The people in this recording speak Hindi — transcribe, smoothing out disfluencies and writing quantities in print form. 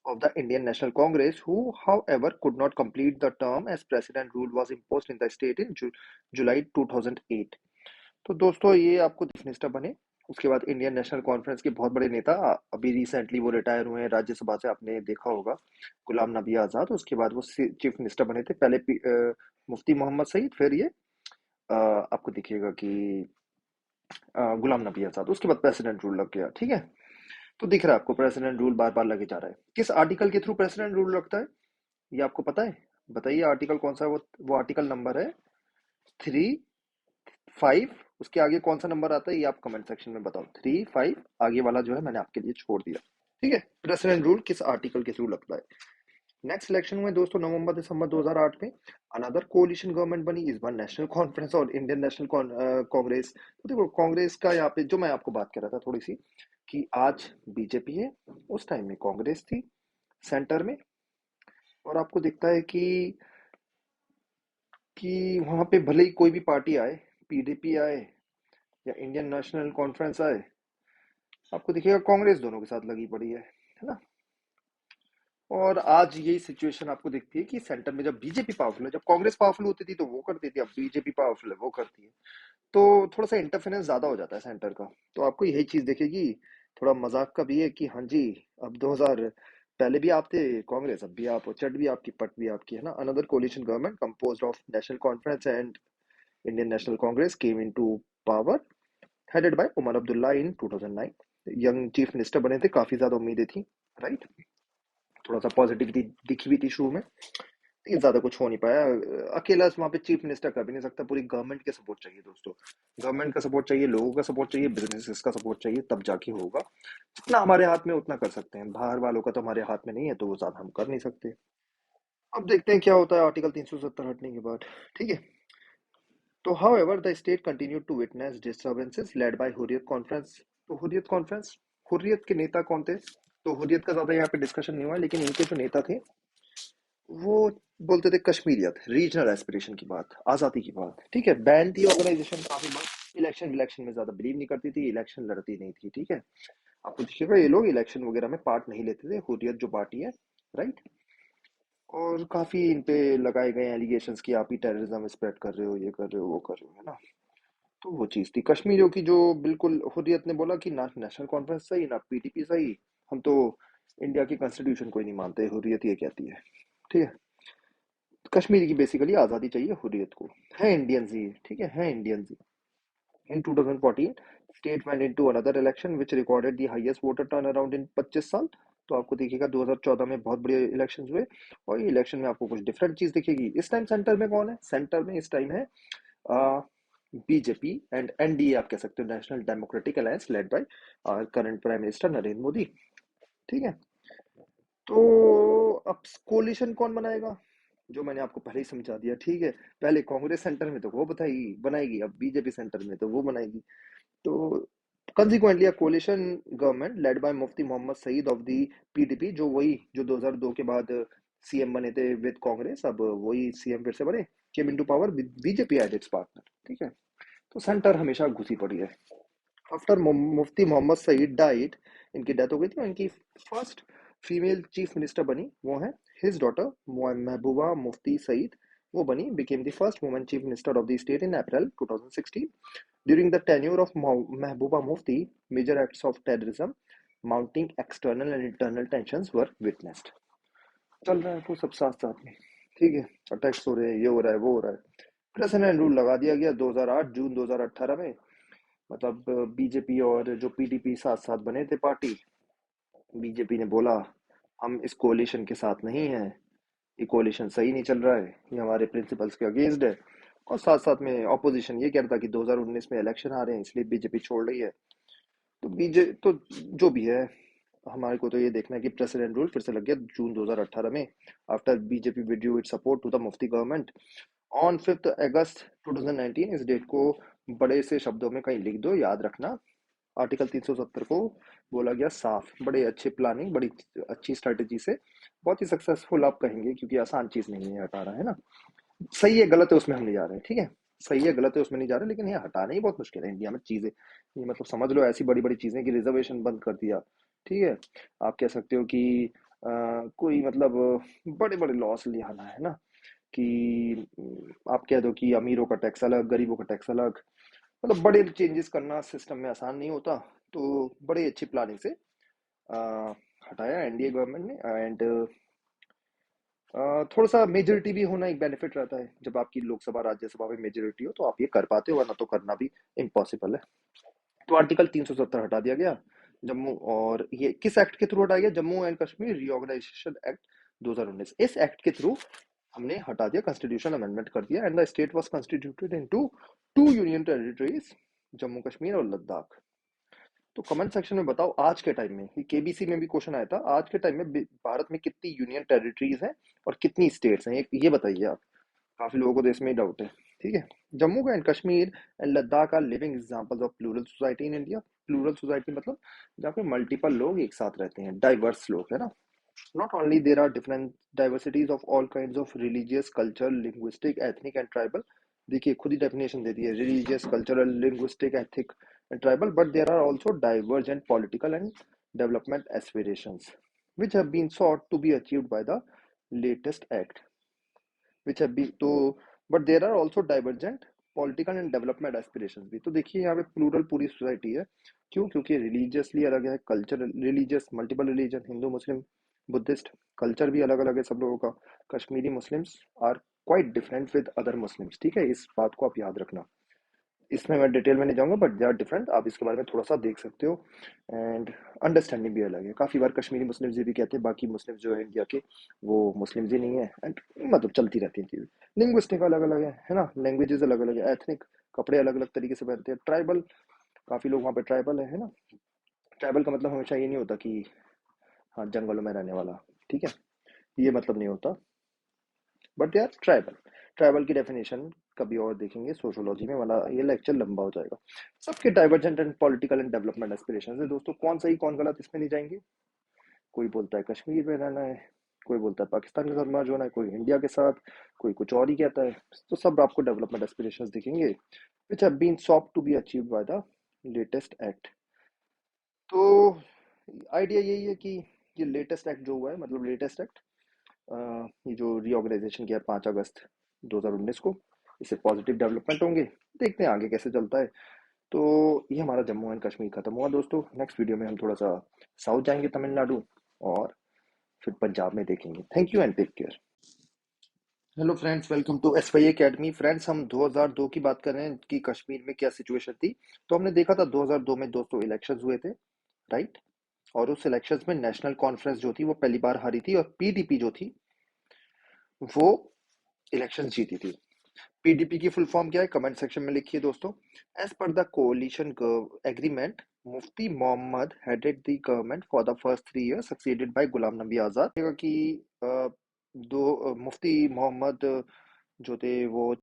of the Indian National Congress, who, however, could not complete the term as president rule was imposed in the state in July 2008. तो दोस्तों ये आपको चीफ मिनिस्टर बने। उसके बाद इंडियन नेशनल कॉन्फ्रेंस के बहुत बड़े नेता, अभी रिसेंटली वो रिटायर हुए हैं राज्यसभा से, आपने देखा होगा, गुलाम नबी आजाद। उसके बाद वो चीफ मिनिस्टर बने थे पहले मुफ्ती मोहम्मद सईद, फिर ये आपको दिखेगा कि गुलाम नबी आजाद। उसके बाद प्रेसिडेंट रूल लग गया। ठीक है, तो दिख रहा है आपको प्रेसिडेंट रूल बार बार लगे जा रहा है। किस आर्टिकल के थ्रू प्रेसिडेंट रूल लगता है ये आपको पता है? बताइए आर्टिकल कौन सा है। वो आर्टिकल नंबर है 3, 5। उसके आगे कौन सा नंबर आता है ये आप कमेंट सेक्शन में बताओ। 3, 5 आगे वाला जो है मैंने आपके लिए छोड़ दिया। ठीक है, प्रेसिडेंट रूल किस आर्टिकल के थ्रू लगता है? नेक्स्ट इलेक्शन हुए दोस्तों नवंबर दिसंबर 2008 में। अनदर कोalition गवर्नमेंट बनी, इस बार नेशनल कॉन्फ्रेंस और इंडियन नेशनल कांग्रेस। तो देखो कांग्रेस का यहाँ पे जो मैं आपको बात कर रहा था थोड़ी सी, कि आज बीजेपी है, उस टाइम में कांग्रेस थी सेंटर में। और आपको दिखता है कि वहां पे भले ही कोई भी पार्टी आए, पीडीपी आए या इंडियन नेशनल कॉन्फ्रेंस आए, आपको दिखेगा कांग्रेस दोनों के साथ लगी पड़ी है ना। और आज यही सिचुएशन आपको दिखती है कि सेंटर में जब बीजेपी पावरफुल है, जब कांग्रेस पावरफुल होती थी तो वो करती थी, अब बीजेपी पावरफुल है वो करती है, तो थोड़ा सा इंटरफेरेंस ज्यादा हो जाता है सेंटर का। तो आपको यही चीज दिखेगी। थोड़ा मजाक का भी है कि हाँ जी, अब 2000 पहले भी आप थे कांग्रेस, अब भी आप हो, चट भी आपकी पट भी आपकी, है ना। Another coalition government composed of national conference and Indian national congress came into power, headed by Omar Abdullah in 2009। Young chief minister बने थे, काफी ज्यादा उम्मीदें थी, राइट। थोड़ा सा पॉजिटिविटी दिखी भी थी शुरू में, लेकिन ज्यादा कुछ हो नहीं पाया। अकेला वहां पे चीफ मिनिस्टर कर भी नहीं सकता, पूरी गवर्नमेंट का सपोर्ट चाहिए दोस्तों। गवर्नमेंट का सपोर्ट चाहिए, लोगों का सपोर्ट चाहिए, बिजनेसेस का सपोर्ट चाहिए, तब जाके होगा। जितना हमारे हाथ में उतना कर सकते हैं, बाहर वालों का तो हमारे हाथ में नहीं है, तो वो ज्यादा हम कर नहीं सकते। अब देखते हैं क्या होता है आर्टिकल 370 हटने के बाद। ठीक है, तो however the state continued to witness disturbances led by Hurriyat conference. तो हुर्रियत कॉन्फ्रेंस, हुर्रियत के नेता कौन थे? तो हुर्रियत का ज्यादा यहाँ पे डिस्कशन नहीं हुआ, लेकिन इनके जो नेता थे वो बोलते थे कश्मीरियत, रीजनल एस्पिरेशन की बात, आजादी की बात। ठीक है, बैन थी ऑर्गेनाइजेशन काफी बार, इलेक्शन में ज्यादा बिलीव नहीं करती थी, इलेक्शन लड़ती नहीं थी। ठीक है, आपको देखिएगा ये लोग इलेक्शन वगैरह में पार्ट नहीं लेते थे, हुर्रियत जो पार्टी है, राइट। और काफी इन पे लगाए गए एलिगेशंस कि आप ही टेररिज्म स्प्रेड कर रहे हो, ये कर रहे हो, वो कर रहे हो, है ना। तो वो चीज थी कश्मीरियों की, जो बिल्कुल हुर्रियत ने बोला कि ना नेशनल कॉन्फ्रेंस सही, ना पीटीपी सही, हम तो इंडिया की कॉन्स्टिट्यूशन को ही नहीं मानते, हुर्रियत ये कहती है। ठीक है, कश्मीर की बेसिकली आजादी चाहिए हुर्रियत को, है इंडियंस ही, ठीक है Indians he. In 2014 state went into another election which recorded the highest voter turnaround in 25 साल। तो आपको देखिएगा 2014 में बहुत बड़े इलेक्शंस हुए, और ये इलेक्शन में आपको कुछ डिफरेंट चीज दिखेगी। इस टाइम सेंटर में कौन है? सेंटर में इस टाइम है बीजेपी एंड एनडीए, आप कह सकते हो national democratic alliance led by current prime minister Narendra Modi. ठीक है, तो अब कोलिशन कौन बनाएगा? जो मैंने आपको पहले ही समझा दिया। ठीक है, पहले कांग्रेस सेंटर में तो वो बताएगी बनाएगी, अब बीजेपी सेंटर में तो वो बनाएगी। तो consequently a coalition government led by Mufti Mohammad Sayeed of the PDP, जो वही जो 2002 के बाद सीएम बने थे विद कांग्रेस, अब वही सीएम फिर से बने, came into power with BJP as its partner. ठीक है, तो सेंटर हमेशा घुसी पड़ी है। आफ्टर मुफ्ती मोहम्मद सईद डाइड, इनकी डेथ हो गई थी, इनकी फर्स्ट फीमेल चीफ मिनिस्टर बनी, वो है हिज डॉटर महबूबा मुफ्ती सईद। वो बनी, became the first woman chief minister of the state in April 2016. During the tenure of Mehbooba Mufti, major acts of terrorism, mounting external and internal tensions were witnessed. चल रहा है वो सब साथ साथ में। ठीक है, अटैक्स हो रहे हैं, ये हो रहा है, वो हो रहा है। प्रेसिडेंट रूल लगा दिया गया 2008 जून 2018 में। मतलब बीजेपी और जो पीडीपी साथ साथ बने थे पार्टी, बीजेपी ने बोला हम इस कोalition के साथ नहीं हैं, ये कोalition सही नहीं चल रहा है, ये हमारे प्रिंसिपल्स के अगेंस्ट है। और साथ साथ में ऑपोजिशन ये कह रहा था कि 2019 में इलेक्शन आ रहे हैं, इसलिए बीजेपी छोड़ रही है। तो तो जो भी है, हमारे को तो ये देखना है कि प्रेसिडेंट रूल फिर से लग गया जून 2018 में, after BJP withdrew its support to the Mufti government on 5 August 2019। इस डेट को बड़े से शब्दों में कहीं लिख दो, याद रखना। आर्टिकल 370 को बोला गया साफ, बड़े अच्छे प्लानिंग, बड़ी अच्छी स्ट्रेटेजी से, बहुत ही सक्सेसफुल आप कहेंगे, क्योंकि आसान चीज नहीं है हटाना, है ना। सही है गलत है उसमें हम नहीं जा रहे हैं, ठीक है, सही है गलत है उसमें नहीं जा रहे, लेकिन ये हटाना ही बहुत मुश्किल है इंडिया में चीजें। ये मतलब समझ लो ऐसी बड़ी बड़ी चीजें कि रिजर्वेशन बंद कर दिया। ठीक है, आप कह सकते हो कि कोई मतलब बड़े बड़े लॉस ले आना है ना, कि आप कह दो कि अमीरों का टैक्स अलग, गरीबों का टैक्स अलग, मतलब बड़े चेंजेस करना सिस्टम में आसान नहीं होता। तो बड़ी अच्छी प्लानिंग से अ, हटाया एनडीए गवर्नमेंट ने। एंड थोड़ा सा मेजोरिटी भी होना एक बेनिफिट रहता है। जब आपकी लोकसभा राज्यसभा में मेजोरिटी हो तो आप ये कर पाते हो, वरना तो करना भी इम्पॉसिबल है। तो आर्टिकल 370 हटा दिया गया जम्मू। और ये किस एक्ट के थ्रू हटाया गया? Jammu and Kashmir reorganisation act 2019। इस एक्ट के थ्रू हमने हटा दिया, कॉन्स्टिट्यूशन अमेंडमेंट कर दिया। And the state was constituted into two union territories, Jammu Kashmir और लद्दाख। तो कमेंट सेक्शन में बताओ, आज के टाइम में, ये केबीसी में भी क्वेश्चन आया था, आज के टाइम में भारत में कितनी यूनियन टेरिटरीज हैं और कितनी स्टेट्स हैं, ये बताइए आप। काफी लोगों को तो इसमें ही डाउट है। ठीक है। Jammu and Kashmir and Ladakh are living examples of plural society in India. Plural society मतलब जहाँ पे मल्टीपल लोग एक साथ रहते हैं, डाइवर्स लोग, है ना। Not only there are different diversities of all kinds of religious, cultural, linguistic, ethnic and tribal. देखिए खुद ही डेफिनेशन दे दी है, religious, cultural, linguistic, ethnic and tribal, but there are also divergent political and development aspirations which have been sought to be achieved by the latest act, which have been तो but there are also divergent political and development aspirations भी। तो देखिए यहाँ पे प्लूरल पूरी सोसाइटी है। क्यों? क्योंकि रिलीजियसली अलग है, culture religious, multiple religion, Hindu Muslim Buddhist, culture भी अलग अलग है सब लोगों का। Kashmiri Muslims are quite different with other Muslims. ठीक है, इस बात को आप याद रखना। इसमें मैं डिटेल में नहीं जाऊंगा, बट दे आर डिफरेंट, आप इसके बारे में थोड़ा सा देख सकते हो। एंड अंडरस्टैंडिंग भी अलग है। काफ़ी बार कश्मीरी मुस्लिम्स ये भी कहते हैं बाकी मुस्लिम्स जो है इंडिया के, वो मुस्लिम्स ही नहीं है। एंड मतलब चलती रहती हैं चीज़ें। लिंग्विस्टिक अलग अलग है ना, लैंग्वेजेस अलग अलग है, एथनिक कपड़े अलग अलग तरीके से पहनते हैं, ट्राइबल, काफ़ी लोग वहाँ पे ट्राइबल है ना। ट्राइबल का मतलब हमेशा ये नहीं होता कि हाँ जंगलों में रहने वाला, ठीक है, ये मतलब नहीं होता, बट यार ट्राइबल, ट्राइबल की डेफिनेशन कभी और देखेंगे सोशोलॉजी में, वाला ये लेक्चर लंबा हो जाएगा। सबके divergent and political and development aspirations है दोस्तों, कौन सही कौन गलत इसमें नहीं जाएंगे। कोई बोलता है कश्मीर में रहना है, कोई बोलता है पाकिस्तान के साथ मर्ज होना है, कोई इंडिया के साथ, कोई कुछ और ही कहता है। तो सब आपको डेवलपमेंट एस्पिरेशंस दिखेंगे which have been sought to be achieved by the latest act. तो आइडिया यही है कि ये लेटेस्ट एक्ट जो हुआ है, मतलब लेटेस्ट एक्ट, ये जो रीऑर्गेनाइजेशन किया 5 अगस्त 2019 को, इससे पॉजिटिव डेवलपमेंट होंगे। देखते हैं आगे कैसे चलता है। तो ये हमारा जम्मू एंड कश्मीर खत्म हुआ दोस्तों। नेक्स्ट वीडियो में हम थोड़ा सा साउथ जाएंगे, तमिलनाडु, और फिर पंजाब में देखेंगे। Thank you and take care. Hello friends, welcome to S Y academy. Friends, हम 2002 की बात कर रहे हैं कि कश्मीर में क्या सिचुएशन थी। तो हमने देखा था 2002 में दोस्तों इलेक्शंस हुए थे, राइट। और उस इलेक्शंस में नेशनल कॉन्फ्रेंस जो थी वो पहली बार हारी थी, और पीडीपी जो थी वो इलेक्शन जीती थी। पीडीपी की फुल फॉर्म क्या है, कमेंट सेक्शन में लिखिए दोस्तों। As per the coalition agreement, Mufti Mohammad headed the government for the first 3 years, succeeded by Ghulam Nabi Azad. कि मुफ्ती मोहम्मद जो थे वो